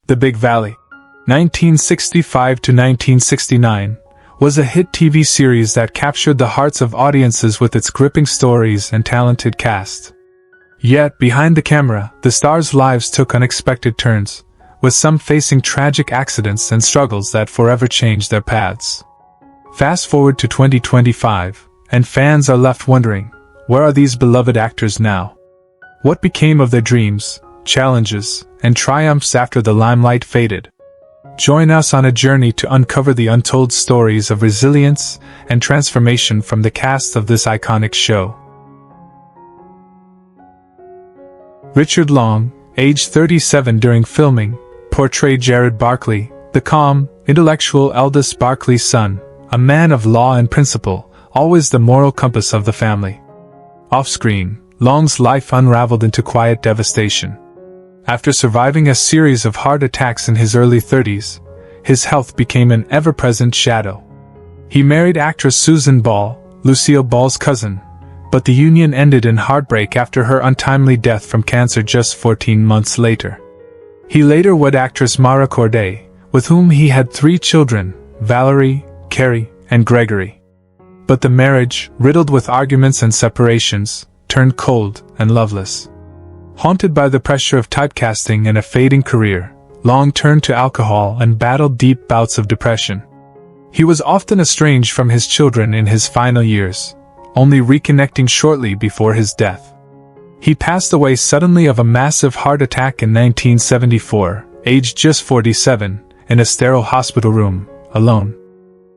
The Big Valley, 1965 to 1969, was a hit TV series that captured the hearts of audiences with its gripping stories and talented cast. Yet, behind the camera, the stars' lives took unexpected turns, with some facing tragic accidents and struggles that forever changed their paths. Fast forward to 2025, and fans are left wondering, where are these beloved actors now? What became of their dreams, challenges, and triumphs after the limelight faded? Join us on a journey to uncover the untold stories of resilience and transformation from the cast of this iconic show. Richard Long, aged 37 during filming, portrayed Jared Barkley, the calm, intellectual eldest Barkley's son, a man of law and principle, always the moral compass of the family. Off-screen, Long's life unraveled into quiet devastation. After surviving a series of heart attacks in his early 30s, his health became an ever-present shadow. He married actress Susan Ball, Lucille Ball's cousin, but the union ended in heartbreak after her untimely death from cancer just 14 months later. He later wed actress Mara Corday, with whom he had 3 children, Valerie, Carrie, and Gregory. But the marriage, riddled with arguments and separations, turned cold and loveless. Haunted by the pressure of typecasting and a fading career, Long turned to alcohol and battled deep bouts of depression. He was often estranged from his children in his final years, only reconnecting shortly before his death. He passed away suddenly of a massive heart attack in 1974, aged just 47, in a sterile hospital room, alone.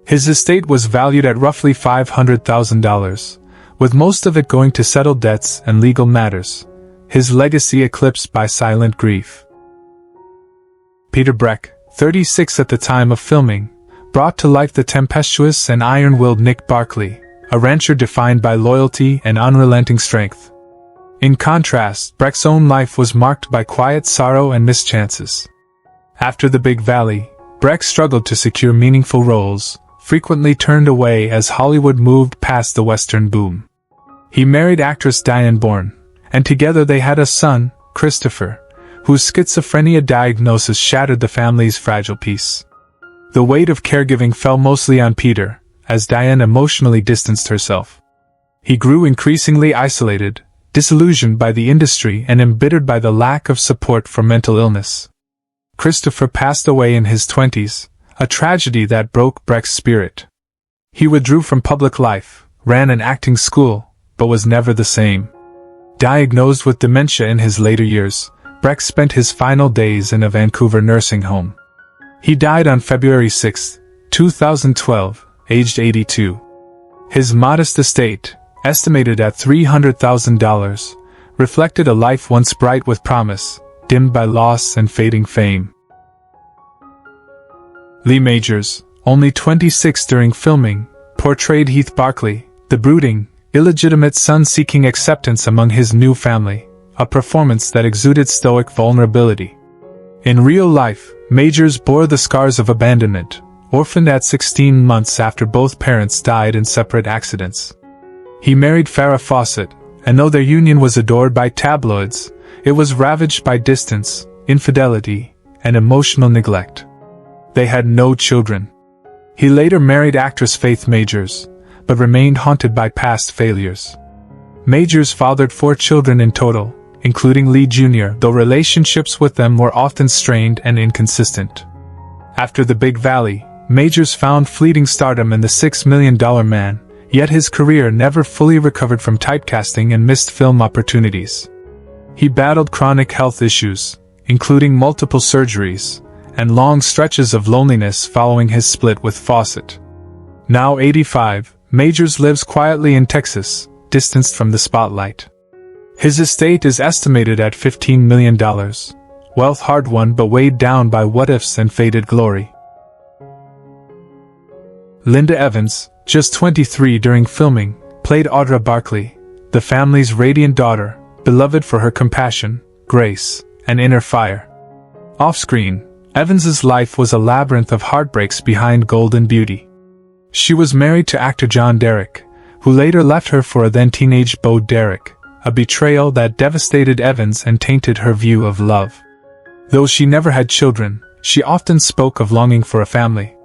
His estate was valued at roughly $500,000, with most of it going to settle debts and legal matters, his legacy eclipsed by silent grief. Peter Breck, 36 at the time of filming, brought to life the tempestuous and iron-willed Nick Barkley, a rancher defined by loyalty and unrelenting strength. In contrast, Breck's own life was marked by quiet sorrow and mischances. After The Big Valley, Breck struggled to secure meaningful roles, frequently turned away as Hollywood moved past the Western boom. He married actress Diane Bourne, and together they had a son, Christopher, whose schizophrenia diagnosis shattered the family's fragile peace. The weight of caregiving fell mostly on Peter, as Diane emotionally distanced herself. He grew increasingly isolated, disillusioned by the industry and embittered by the lack of support for mental illness. Christopher passed away in his 20s, a tragedy that broke Breck's spirit. He withdrew from public life, ran an acting school, but was never the same. Diagnosed with dementia in his later years, Breck spent his final days in a Vancouver nursing home. He died on February 6, 2012, aged 82. His modest estate, estimated at $300,000, reflected a life once bright with promise, dimmed by loss and fading fame. Lee Majors, only 26 during filming, portrayed Heath Barkley, the brooding, illegitimate son seeking acceptance among his new family, a performance that exuded stoic vulnerability. In real life, Majors bore the scars of abandonment, orphaned at 16 months after both parents died in separate accidents. He married Farrah Fawcett, and though their union was adored by tabloids, it was ravaged by distance, infidelity, and emotional neglect. They had no children. He later married actress Faith Majors, but remained haunted by past failures. Majors fathered 4 children in total, including Lee Jr., though relationships with them were often strained and inconsistent. After The Big Valley, Majors found fleeting stardom in The $6 Million Man, yet his career never fully recovered from typecasting and missed film opportunities. He battled chronic health issues, including multiple surgeries, and long stretches of loneliness following his split with Fawcett. Now 85, Majors lives quietly in Texas, distanced from the spotlight. His estate is estimated at $15 million, wealth hard-won but weighed down by what-ifs and faded glory. Linda Evans, just 23 during filming, played Audra Barkley, the family's radiant daughter, beloved for her compassion, grace, and inner fire. Off-screen, Evans's life was a labyrinth of heartbreaks behind golden beauty. She was married to actor John Derek, who later left her for a then-teenage Bo Derek, a betrayal that devastated Evans and tainted her view of love. Though she never had children, she often spoke of longing for a family.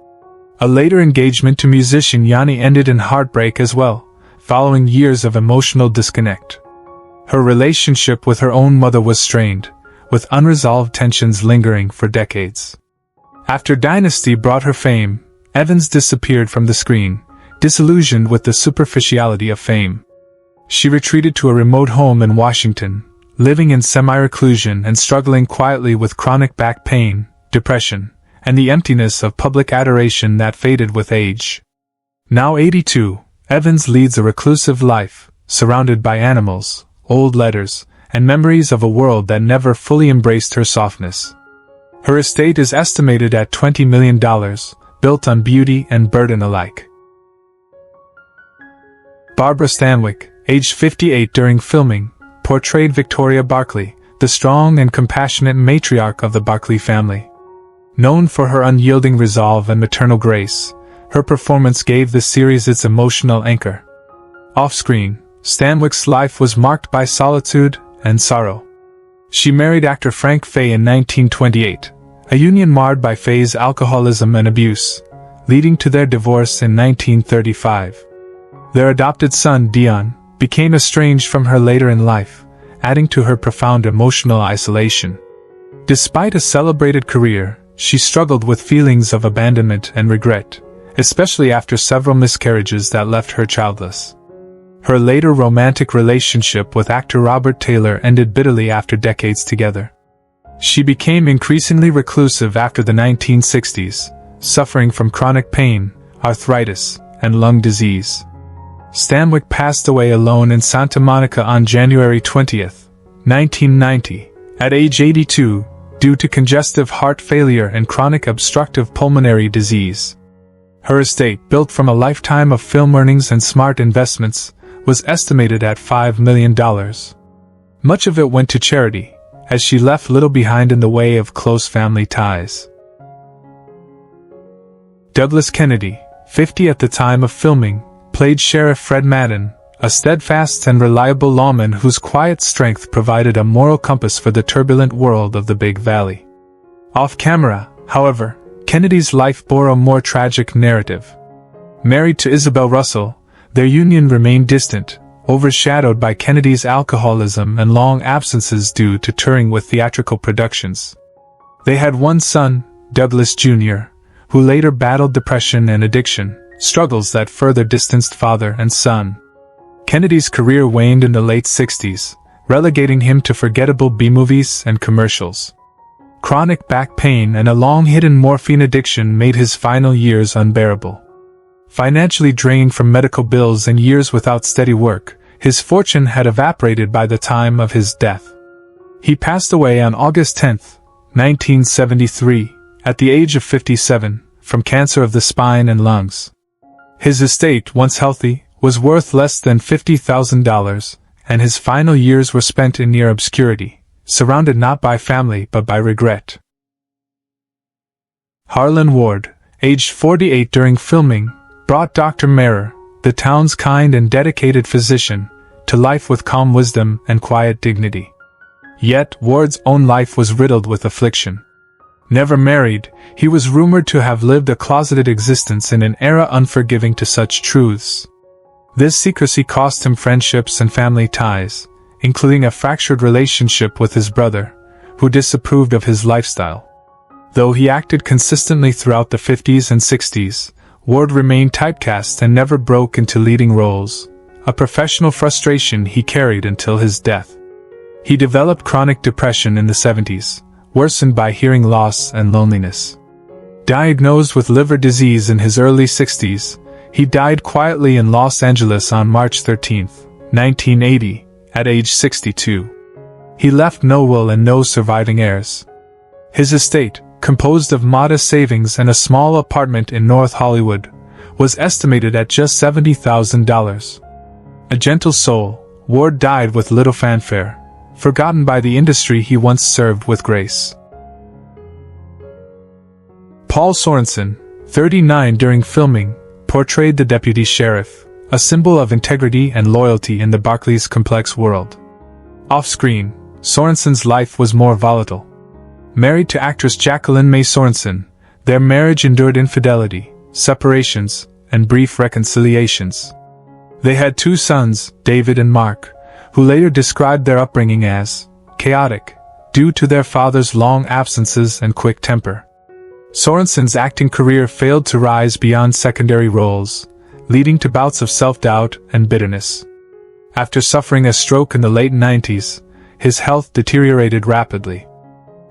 A later engagement to musician Yanni ended in heartbreak as well, following years of emotional disconnect. Her relationship with her own mother was strained, with unresolved tensions lingering for decades. After Dynasty brought her fame, Evans disappeared from the screen, disillusioned with the superficiality of fame. She retreated to a remote home in Washington, living in semi-reclusion and struggling quietly with chronic back pain, depression, and the emptiness of public adoration that faded with age. Now 82, Evans leads a reclusive life, surrounded by animals, old letters, and memories of a world that never fully embraced her softness. Her estate is estimated at $20 million, built on beauty and burden alike. Barbara Stanwyck, aged 58 during filming, portrayed Victoria Barkley, the strong and compassionate matriarch of the Barkley family. Known for her unyielding resolve and maternal grace, her performance gave the series its emotional anchor. Off-screen, Stanwyck's life was marked by solitude and sorrow. She married actor Frank Fay in 1928, a union marred by Fay's alcoholism and abuse, leading to their divorce in 1935. Their adopted son, Dion, became estranged from her later in life, adding to her profound emotional isolation. Despite a celebrated career, she struggled with feelings of abandonment and regret, especially after several miscarriages that left her childless. Her later romantic relationship with actor Robert Taylor ended bitterly after decades together. She became increasingly reclusive after the 1960s, suffering from chronic pain, arthritis, and lung disease. Stanwyck passed away alone in Santa Monica on January 20, 1990, at age 82, due to congestive heart failure and chronic obstructive pulmonary disease. Her estate, built from a lifetime of film earnings and smart investments, was estimated at $5 million. Much of it went to charity, as she left little behind in the way of close family ties. Douglas Kennedy, 50 at the time of filming, played Sheriff Fred Madden, a steadfast and reliable lawman whose quiet strength provided a moral compass for the turbulent world of the Big Valley. Off-camera, however, Kennedy's life bore a more tragic narrative. Married to Isabel Russell, their union remained distant, overshadowed by Kennedy's alcoholism and long absences due to touring with theatrical productions. They had one son, Douglas Jr., who later battled depression and addiction, struggles that further distanced father and son. Kennedy's career waned in the late 60s, relegating him to forgettable B-movies and commercials. Chronic back pain and a long-hidden morphine addiction made his final years unbearable. Financially drained from medical bills and years without steady work, his fortune had evaporated by the time of his death. He passed away on August 10, 1973, at the age of 57, from cancer of the spine and lungs. His estate, once healthy, was worth less than $50,000, and his final years were spent in near obscurity, surrounded not by family but by regret. Harlan Ward, aged 48 during filming, brought Dr. Marer, the town's kind and dedicated physician, to life with calm wisdom and quiet dignity. Yet, Ward's own life was riddled with affliction. Never married, he was rumored to have lived a closeted existence in an era unforgiving to such truths. This secrecy cost him friendships and family ties, including a fractured relationship with his brother, who disapproved of his lifestyle. Though he acted consistently throughout the 50s and 60s, Ward remained typecast and never broke into leading roles, a professional frustration he carried until his death. He developed chronic depression in the 70s, worsened by hearing loss and loneliness. Diagnosed with liver disease in his early 60s, he died quietly in Los Angeles on March 13, 1980, at age 62. He left no will and no surviving heirs. His estate, composed of modest savings and a small apartment in North Hollywood, was estimated at just $70,000. A gentle soul, Ward died with little fanfare, forgotten by the industry he once served with grace. Paul Sorensen, 39 during filming, portrayed the deputy sheriff, a symbol of integrity and loyalty in the Barkleys' complex world. Off-screen, Sorensen's life was more volatile. married to actress Jacqueline May Sorensen. Their marriage endured infidelity, separations, and brief reconciliations. They had 2 sons, David and Mark, who later described their upbringing as chaotic, due to their father's long absences and quick temper. Sorensen's acting career failed to rise beyond secondary roles, leading to bouts of self-doubt and bitterness. After suffering a stroke in the late 90s, his health deteriorated rapidly.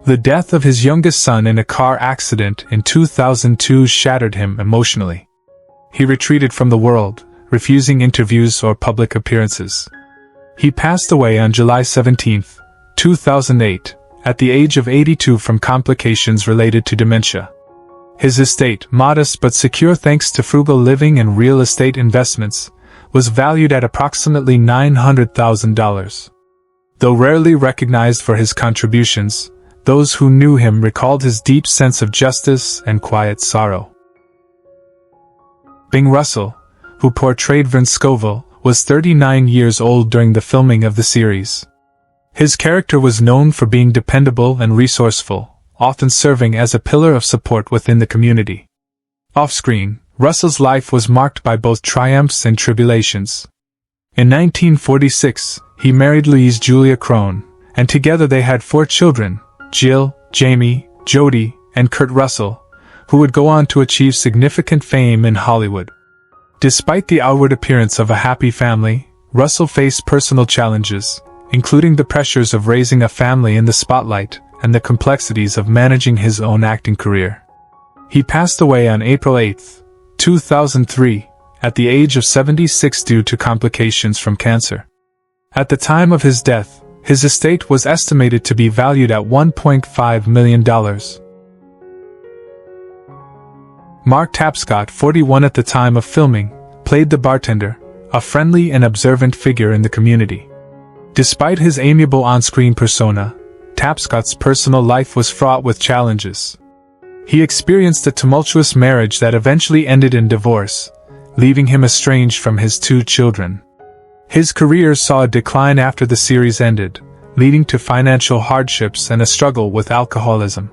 The death of his youngest son in a car accident in 2002 shattered him emotionally. He retreated from the world, refusing interviews or public appearances. He passed away on July 17, 2008, at the age of 82 from complications related to dementia. His estate, modest but secure thanks to frugal living and real estate investments, was valued at approximately $900,000. Though rarely recognized for his contributions, those who knew him recalled his deep sense of justice and quiet sorrow. Bing Russell, who portrayed Vern Scoville, was 39 years old during the filming of the series. His character was known for being dependable and resourceful, often serving as a pillar of support within the community. Off-screen, Russell's life was marked by both triumphs and tribulations. In 1946, he married Louise Julia Crone, and together they had 4 children, Jill, Jamie, Jody, and Kurt Russell, who would go on to achieve significant fame in Hollywood. Despite the outward appearance of a happy family, Russell faced personal challenges, including the pressures of raising a family in the spotlight and the complexities of managing his own acting career. He passed away on April 8, 2003, at the age of 76 due to complications from cancer. At the time of his death, his estate was estimated to be valued at $1.5 million. Mark Tapscott, 41 at the time of filming, played the bartender, a friendly and observant figure in the community. Despite his amiable on-screen persona, Tapscott's personal life was fraught with challenges. He experienced a tumultuous marriage that eventually ended in divorce, leaving him estranged from his 2 children. His career saw a decline after the series ended, leading to financial hardships and a struggle with alcoholism.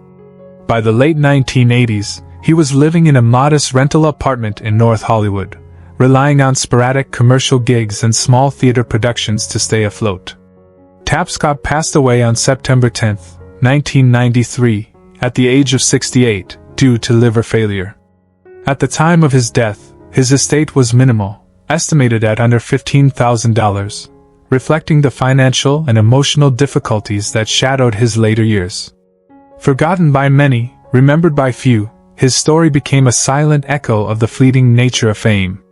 By the late 1980s, he was living in a modest rental apartment in North Hollywood, relying on sporadic commercial gigs and small theater productions to stay afloat. Tapscott passed away on September 10, 1993, at the age of 68, due to liver failure. At the time of his death, his estate was minimal, estimated at under $15,000, reflecting the financial and emotional difficulties that shadowed his later years. Forgotten by many, remembered by few, his story became a silent echo of the fleeting nature of fame.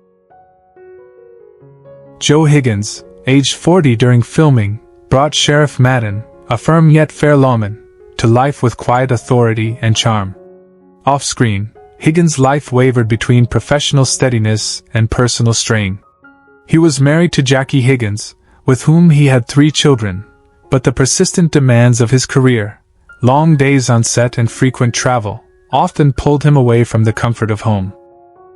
Joe Higgins, aged 40 during filming, brought Sheriff Madden, a firm yet fair lawman, to life with quiet authority and charm. Off-screen, Higgins' life wavered between professional steadiness and personal strain. He was married to Jackie Higgins, with whom he had 3 children, but the persistent demands of his career, long days on set and frequent travel, often pulled him away from the comfort of home.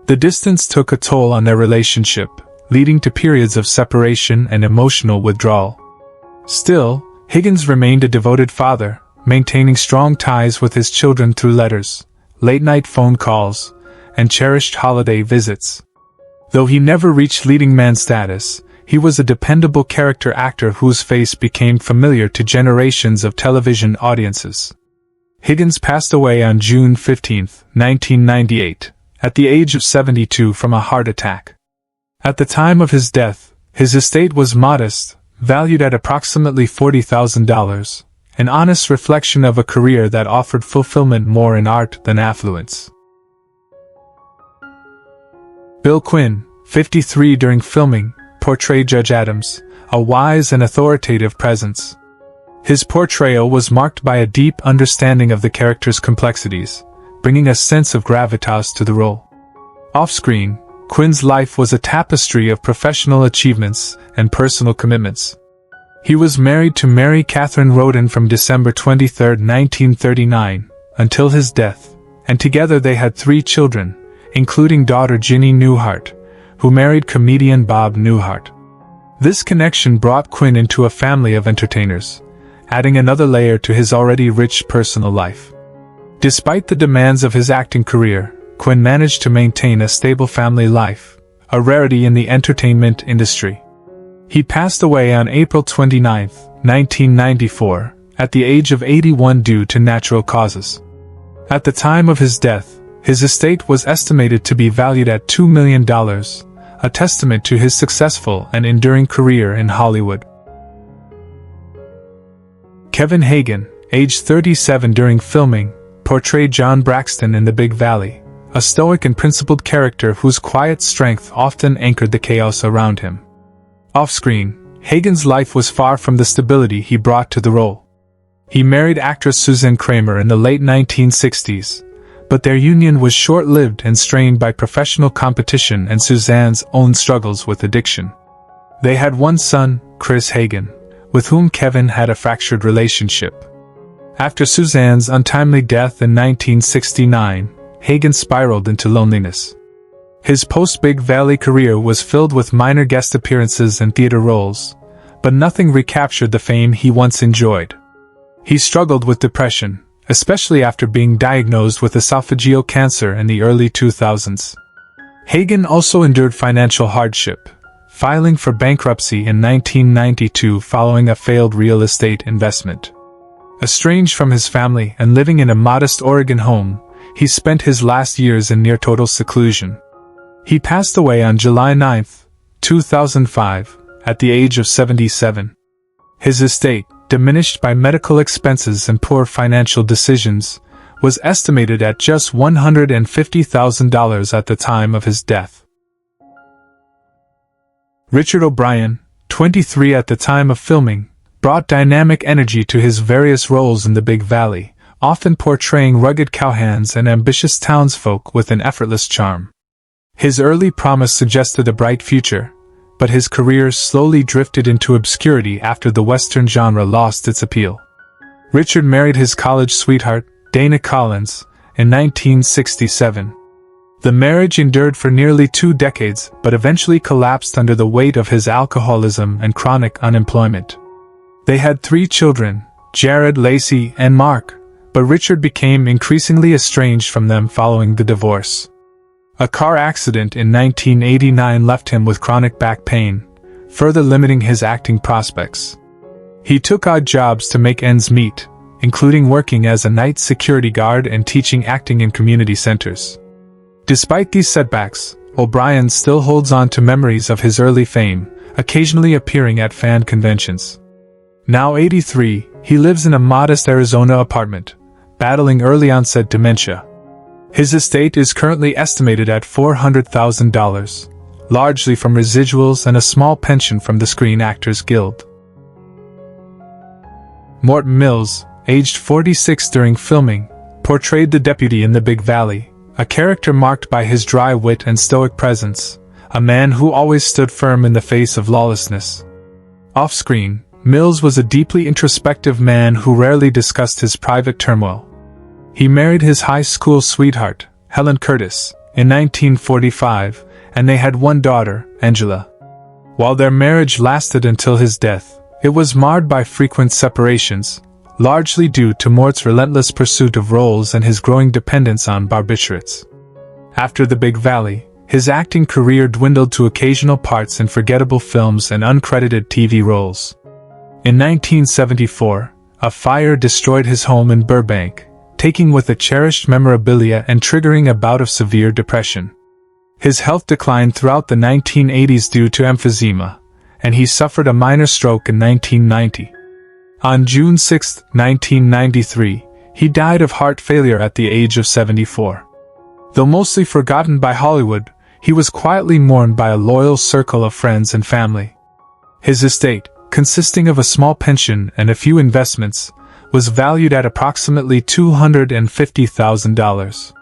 The distance took a toll on their relationship, leading to periods of separation and emotional withdrawal. Still, Higgins remained a devoted father, maintaining strong ties with his children through letters, late-night phone calls, and cherished holiday visits. Though he never reached leading man status, he was a dependable character actor whose face became familiar to generations of television audiences. Higgins passed away on June 15, 1998, at the age of 72 from a heart attack. At the time of his death, his estate was modest, valued at approximately $40,000, an honest reflection of a career that offered fulfillment more in art than affluence. Bill Quinn, 53 during filming, portrayed Judge Adams, a wise and authoritative presence. His portrayal was marked by a deep understanding of the character's complexities, bringing a sense of gravitas to the role. Off-screen, Quinn's life was a tapestry of professional achievements and personal commitments. He was married to Mary Catherine Roden from December 23, 1939, until his death, and together they had 3 children, including daughter Ginny Newhart, who married comedian Bob Newhart. This connection brought Quinn into a family of entertainers, adding another layer to his already rich personal life. Despite the demands of his acting career, Quinn managed to maintain a stable family life, a rarity in the entertainment industry. He passed away on April 29, 1994, at the age of 81 due to natural causes. At the time of his death, his estate was estimated to be valued at $2 million, a testament to his successful and enduring career in Hollywood. Kevin Hagen, aged 37 during filming, portrayed John Braxton in The Big Valley, a stoic and principled character whose quiet strength often anchored the chaos around him. Off-screen, Hagen's life was far from the stability he brought to the role. He married actress Suzanne Kramer in the late 1960s, but their union was short-lived and strained by professional competition and Suzanne's own struggles with addiction. They had one son, Chris Hagen, with whom Kevin had a fractured relationship. After Suzanne's untimely death in 1969, Hagen spiraled into loneliness. His post-Big Valley career was filled with minor guest appearances and theater roles, but nothing recaptured the fame he once enjoyed. He struggled with depression, especially after being diagnosed with esophageal cancer in the early 2000s. Hagen also endured financial hardship, filing for bankruptcy in 1992 following a failed real estate investment. Estranged from his family and living in a modest Oregon home, he spent his last years in near-total seclusion. He passed away on July 9, 2005, at the age of 77. His estate, diminished by medical expenses and poor financial decisions, was estimated at just $150,000 at the time of his death. Richard O'Brien, 23 at the time of filming, brought dynamic energy to his various roles in The Big Valley, often portraying rugged cowhands and ambitious townsfolk with an effortless charm. His early promise suggested a bright future, but his career slowly drifted into obscurity after the Western genre lost its appeal. Richard married his college sweetheart, Dana Collins, in 1967. The marriage endured for nearly 2 decades but eventually collapsed under the weight of his alcoholism and chronic unemployment. They had 3 children, Jared, Lacey, and Mark, but Richard became increasingly estranged from them following the divorce. A car accident in 1989 left him with chronic back pain, further limiting his acting prospects. He took odd jobs to make ends meet, including working as a night security guard and teaching acting in community centers. Despite these setbacks, O'Brien still holds on to memories of his early fame, occasionally appearing at fan conventions. Now 83, he lives in a modest Arizona apartment, battling early-onset dementia. His estate is currently estimated at $400,000, largely from residuals and a small pension from the Screen Actors Guild. Morton Mills, aged 46 during filming, portrayed the deputy in The Big Valley, a character marked by his dry wit and stoic presence, a man who always stood firm in the face of lawlessness. Off-screen, Mills was a deeply introspective man who rarely discussed his private turmoil. He married his high school sweetheart, Helen Curtis, in 1945, and they had one daughter, Angela. While their marriage lasted until his death, it was marred by frequent separations, largely due to Mort's relentless pursuit of roles and his growing dependence on barbiturates. After The Big Valley, his acting career dwindled to occasional parts in forgettable films and uncredited TV roles. In 1974, a fire destroyed his home in Burbank, taking with it cherished memorabilia and triggering a bout of severe depression. His health declined throughout the 1980s due to emphysema, and he suffered a minor stroke in 1990. On June 6, 1993, he died of heart failure at the age of 74. Though mostly forgotten by Hollywood, he was quietly mourned by a loyal circle of friends and family. His estate, consisting of a small pension and a few investments, was valued at approximately $250,000.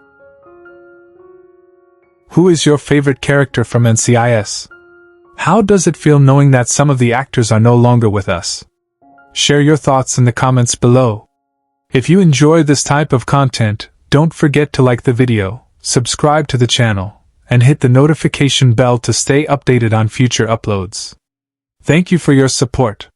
Who is your favorite character from NCIS? How does it feel knowing that some of the actors are no longer with us? Share your thoughts in the comments below. If you enjoy this type of content, don't forget to like the video, subscribe to the channel, and hit the notification bell to stay updated on future uploads. Thank you for your support.